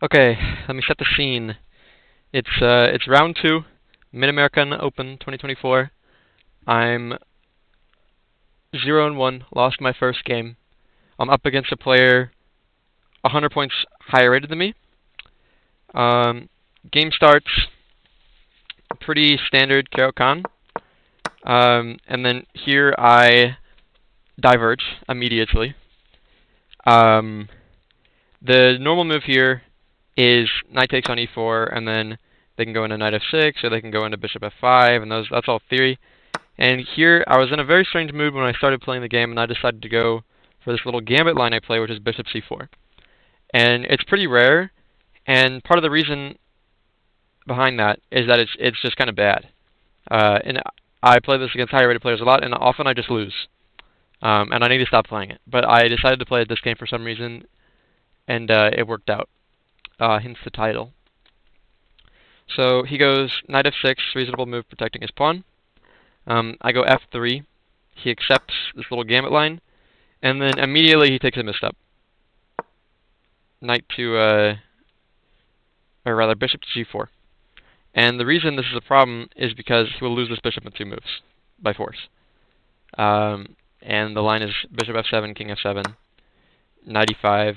Okay, let me set the scene. It's round two, Mid-American Open 2024. I'm 0-1, lost my first game. I'm up against a player 100 points higher rated than me. Um, Game starts pretty standard Caro-Kann. And then here I diverge immediately. Um, the normal move here is knight takes on e4, and then they can go into knight f6, or they can go into bishop f5, and that's all theory. And here, I was in a very strange mood when I started playing the game, and I decided to go for this little gambit line I play, which is bishop c4. And it's pretty rare, and part of the reason behind that is that it's just kind of bad. And I play this against higher rated players a lot, and often I just lose. And I need to stop playing it. But I decided to play this game for some reason, and it worked out. Hence the title. So he goes knight f6, reasonable move protecting his pawn. I go f3. He accepts this little gambit line, and then immediately he takes a misstep. Knight to, or rather, bishop to g4. And the reason this is a problem is because he will lose this bishop in two moves by force. And the line is bishop f7, king f7, knight e5,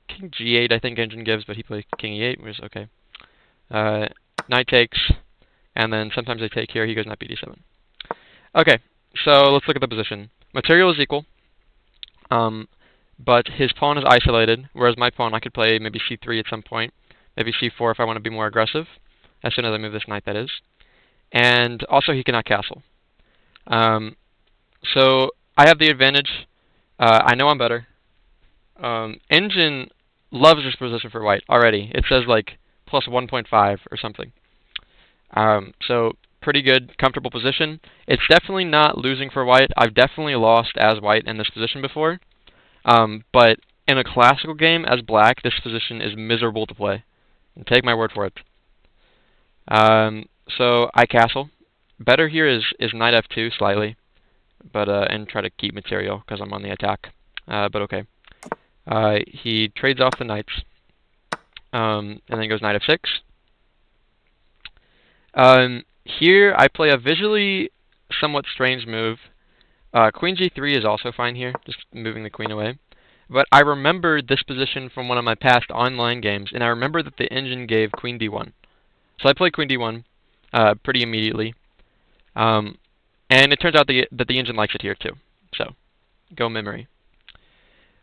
king g8 I think engine gives, but he plays king e8, which is okay. Knight takes, and then sometimes they take here, he goes knight bd7. Okay, so let's look at the position. Material is equal, but his pawn is isolated, whereas my pawn, I could play maybe c3 at some point, maybe c4 if I want to be more aggressive, as soon as I move this knight, that is. And also he cannot castle. So I have the advantage. I know I'm better. Engine loves this position for white already. It says like plus 1.5 or something. So pretty good, comfortable position. It's definitely not losing for white. I've definitely lost as white in this position before. But in a classical game as black, this position is miserable to play. And take my word for it. So I castle. Better here is knight f2 slightly, but and try to keep material because I'm on the attack. But okay. He trades off the knights, and then goes knight f6. Here I play a visually somewhat strange move. Queen g3 is also fine here, just moving the queen away. But I remember this position from one of my past online games, and I remember that the engine gave queen d1. So I play queen d1 pretty immediately. And it turns out that the engine likes it here too. So, go memory.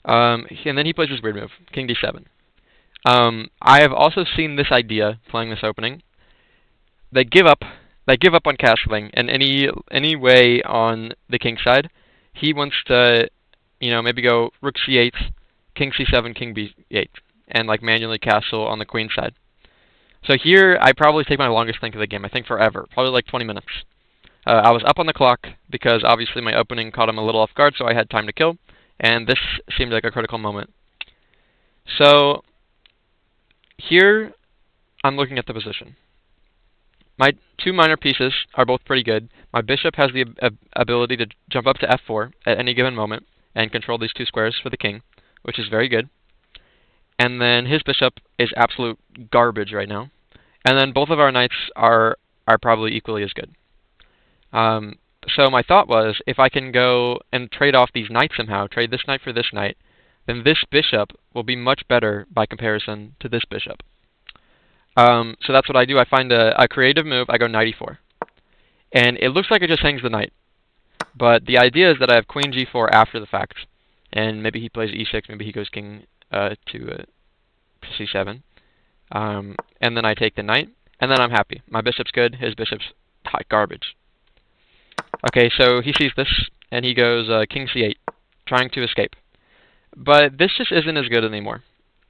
And then he plays this weird move, king d7. I have also seen this idea playing this opening. They give up on castling in any way on the king side. He wants to, maybe go rook c8, king c7, king b8, and like manually castle on the queen side. So here I probably take my longest think of the game. I think forever, probably like 20 minutes. I was up on the clock because obviously my opening caught him a little off guard, so I had time to kill. And this seemed like a critical moment. So here I'm looking at the position. My two minor pieces are both pretty good. My bishop has the ability to jump up to f4 at any given moment and control these two squares for the king, which is very good. And then his bishop is absolute garbage right now. And then both of our knights are probably equally as good. So my thought was, if I can go and trade off these knights somehow, trade this knight for this knight, then this bishop will be much better by comparison to this bishop. So that's what I do. I find a creative move. I go knight e4. And it looks like it just hangs the knight. But the idea is that I have queen g4 after the fact. And maybe he plays e6, maybe he goes king to c7. And then I take the knight, and then I'm happy. My bishop's good, his bishop's garbage. Okay, so he sees this, and he goes king c8, trying to escape. But this just isn't as good anymore.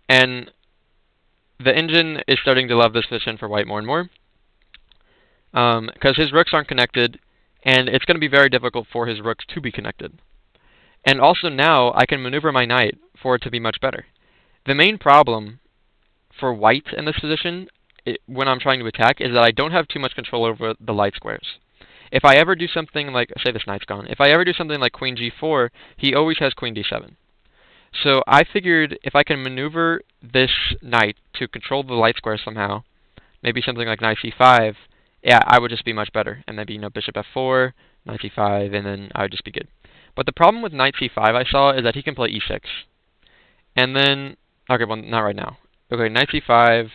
And the engine is starting to love this position for white more and more. Because his rooks aren't connected, and it's going to be very difficult for his rooks to be connected. And also now, I can maneuver my knight for it to be much better. The main problem for white in this position, when I'm trying to attack, is that I don't have too much control over the light squares. If I ever do something like, say this knight's gone, if I ever do something like queen g4, he always has queen d7. So I figured if I can maneuver this knight to control the light square somehow, maybe something like knight c5, yeah, I would just be much better. And maybe, bishop f4, knight c5, and then I would just be good. But the problem with knight c5 I saw is that he can play e6. And then, okay, well, not right now. Okay, knight c5.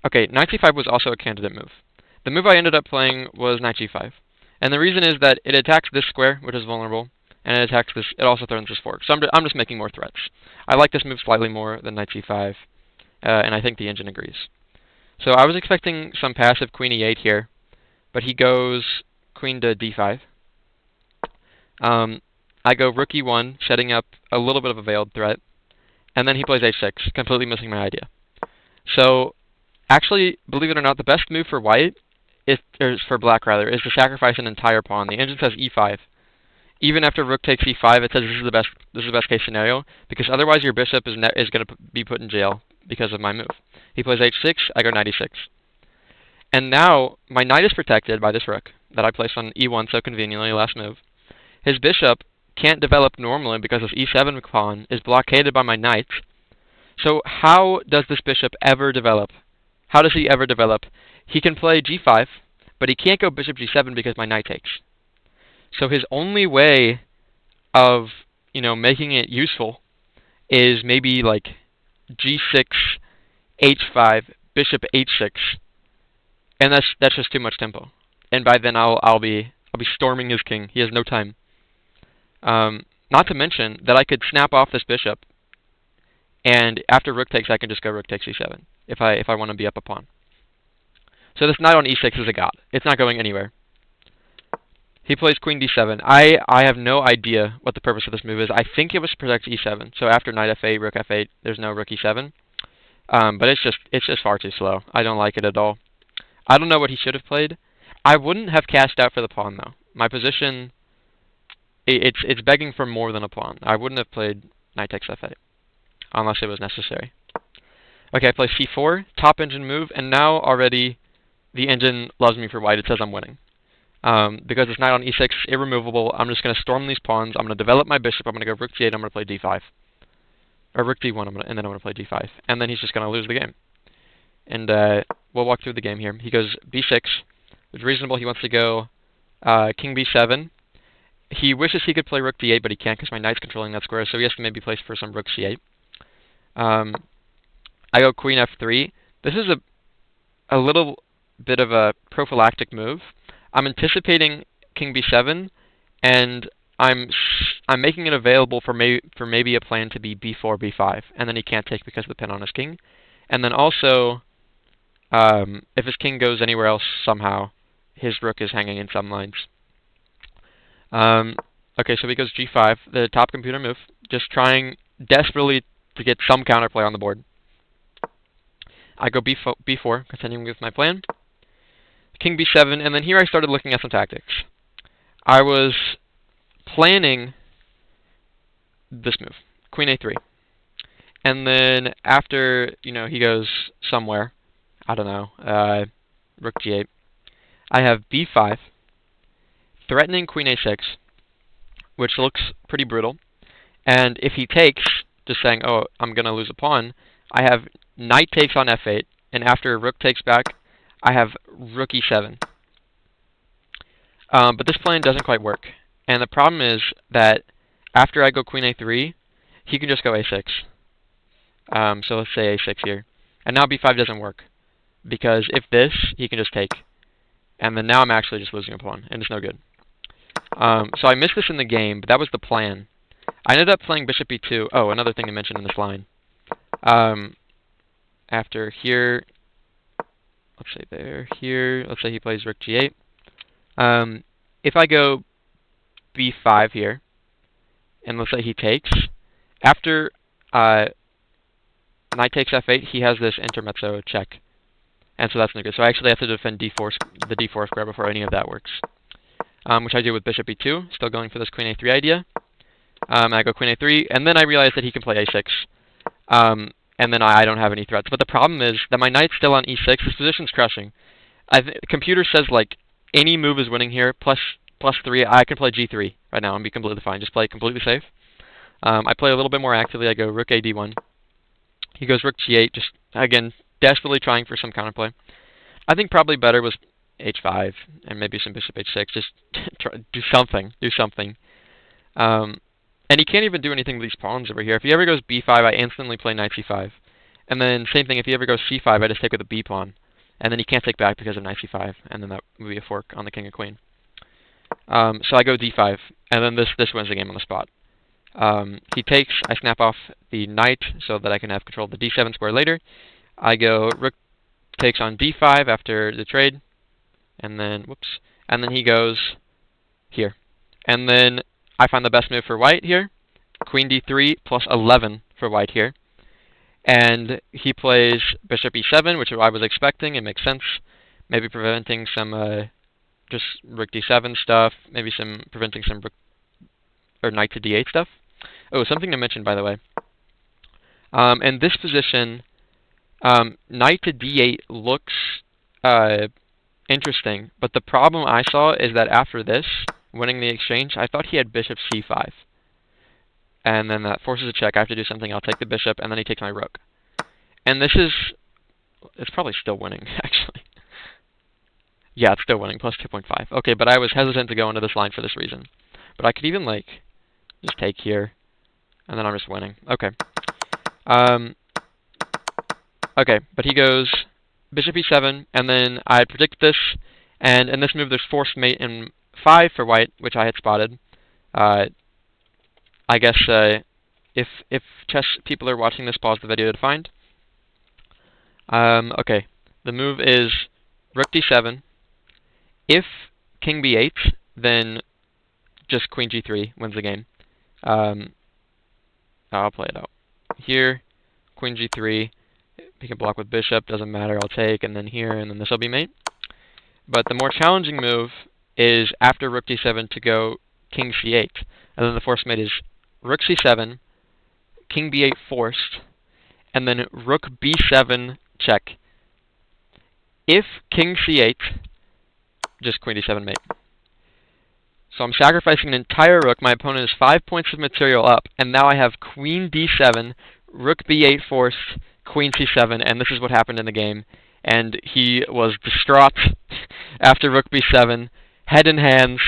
Okay, knight c5 was also a candidate move. The move I ended up playing was knight g5. And the reason is that it attacks this square, which is vulnerable, and it attacks this, it also threatens this fork. So I'm just making more threats. I like this move slightly more than knight c5, and I think the engine agrees. So I was expecting some passive queen e8 here, but he goes queen to d5. I go rook e1, setting up a little bit of a veiled threat, and then he plays a6, completely missing my idea. So actually, believe it or not, the best move for white, or for black rather, is to sacrifice an entire pawn. The engine says e5. Even after rook takes e5, it says this is the best case scenario, because otherwise your bishop is going to be put in jail because of my move. He plays h6, I go knight e6. And now my knight is protected by this rook that I placed on e1 so conveniently last move. His bishop can't develop normally because this e7 pawn is blockaded by my knight. So how does this bishop ever develop? How does he ever develop? He can play g5, but he can't go bishop g7 because my knight takes. So his only way of, making it useful is maybe like g6, h5, bishop h6, and that's just too much tempo. And by then I'll be storming his king. He has no time. Not to mention that I could snap off this bishop, and after rook takes, I can just go rook takes e7 if I want to be up a pawn. So this knight on e6 is a god. It's not going anywhere. He plays queen d7. I have no idea what the purpose of this move is. I think it was to protect e7. So after knight f8, rook f8, there's no rook e7. But it's just far too slow. I don't like it at all. I don't know what he should have played. I wouldn't have cashed out for the pawn though. My position, it's begging for more than a pawn. I wouldn't have played knight takes f8 unless it was necessary. Okay, I play c4, top engine move, and now already the engine loves me for white. It says I'm winning. Because it's knight on e6, irremovable, I'm just going to storm these pawns. I'm going to develop my bishop. I'm going to go rook g8. I'm going to play d5. Or rook d1, and then I'm going to play d5. And then he's just going to lose the game. And we'll walk through the game here. He goes b6, which is reasonable. He wants to go king b7. He wishes he could play rook d8, but he can't because my knight's controlling that square, so he has to maybe place for some rook c8. I go queen f3. This is a little bit of a prophylactic move. I'm anticipating king b7, and I'm making it available for maybe a plan to be b4, b5, and then he can't take because of the pin on his king. And then also, if his king goes anywhere else somehow, his rook is hanging in some lines. Okay, so he goes g5, the top computer move, just trying desperately to get some counterplay on the board. I go b4, continuing with my plan. King b7, and then here I started looking at some tactics. I was planning this move, queen a3. And then after, he goes somewhere, I don't know, rook g8, I have b5, threatening queen a6, which looks pretty brutal. And if he takes, just saying, oh, I'm going to lose a pawn, I have knight takes on f8, and after rook takes back, I have rook e7. But this plan doesn't quite work. And the problem is that after I go queen a3, he can just go a6. So let's say a6 here. And now b5 doesn't work. Because if this, he can just take. And then now I'm actually just losing a pawn, and it's no good. So I missed this in the game, but that was the plan. I ended up playing bishop e2. Oh, another thing to mention in this line. After here, let's say there, here, let's say he plays rook g8. If I go b5 here, and let's say he takes, after knight takes f8, he has this intermezzo check. And so that's no good. So I actually have to defend the d4 square before any of that works. Which I do with bishop e2, still going for this queen a3 idea. I go queen a3, and then I realize that he can play a6. And then I don't have any threats. But the problem is that my knight's still on e6. This position's crushing. Computer says like any move is winning here. Plus 3. I can play G3 right now and be completely fine. Just play it completely safe. I play a little bit more actively. I go Rook A D1. He goes Rook G8. Just again desperately trying for some counterplay. I think probably better was H5 and maybe some Bishop H6. Just do something. Do something. And he can't even do anything with these pawns over here. If he ever goes B5, I instantly play Knight C5. And then same thing, if he ever goes C5, I just take with the B pawn. And then he can't take back because of Knight C5. And then that would be a fork on the King and Queen. So I go D5. And then this wins the game on the spot. He takes, I snap off the knight so that I can have control of the D7 square later. I go Rook takes on D5 after the trade. And then, whoops. And then he goes here. And then I find the best move for white here. Queen D3 plus 11 for white here. And he plays Bishop E7, which I was expecting. It makes sense. Maybe preventing some just Rook D7 stuff. Maybe preventing some Rook or Knight to D8 stuff. Oh, something to mention, by the way. In this position, Knight to D8 looks interesting. But the problem I saw is that after this, winning the exchange, I thought he had Bishop C5. And then that forces a check. I have to do something. I'll take the bishop, and then he takes my rook. And this is... It's probably still winning, actually. Yeah, it's still winning, plus 2.5. Okay, but I was hesitant to go into this line for this reason. But I could even, like, just take here, and then I'm just winning. Okay. Okay, but he goes Bishop E7, and then I predict this, and in this move there's forced mate in 5 for white, which I had spotted. I guess if chess people are watching this, pause the video to find. Okay, the move is Rook D7. If King B8, then just Queen G3 wins the game. I'll play it out. Here, Queen G3. He can block with bishop, doesn't matter, I'll take, and then here, and then this will be mate. But the more challenging move is after Rook D7 to go King C8. And then the forced mate is Rook C7, King B8 forced, and then Rook B7 check. If King C8, just Queen D7 mate. So I'm sacrificing an entire rook. My opponent is 5 points of material up, and now I have Queen D7, Rook B8 forced, Queen C7, and this is what happened in the game. And he was distraught after Rook B7, head in hands.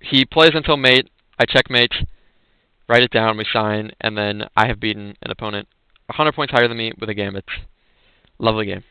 He plays until mate. I checkmate, write it down, we sign, and then I have beaten an opponent 100 points higher than me with a gambit. Lovely game.